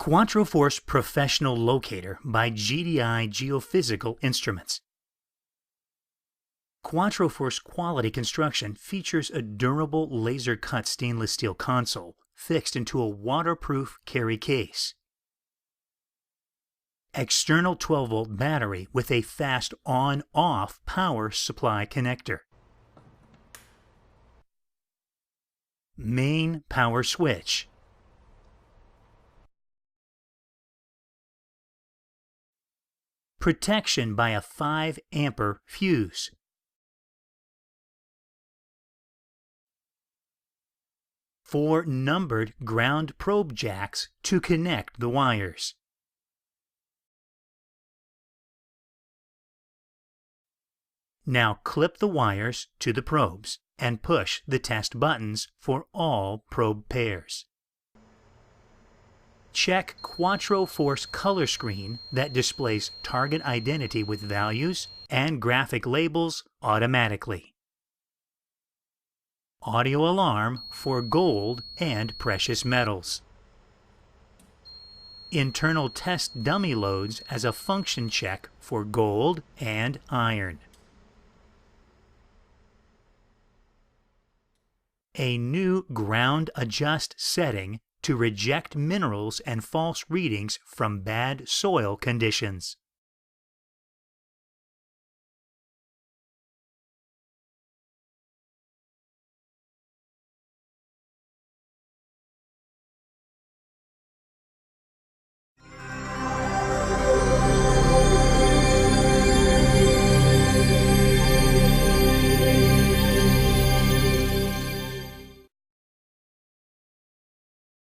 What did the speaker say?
QuatroForce Professional Locator by GDI Geophysical Instruments. QuatroForce quality construction features a durable laser-cut stainless steel console fixed into a waterproof carry case. External 12-volt battery with a fast on-off power supply connector. Main power switch. Protection by a 5-ampere fuse. Four numbered ground probe jacks to connect the wires. Now clip the wires to the probes and push the test buttons for all probe pairs. Check QuatroForce color screen that displays target identity with values and graphic labels automatically. Audio alarm for gold and precious metals. Internal test dummy loads as a function check for gold and iron. A new ground adjust setting to reject minerals and false readings from bad soil conditions.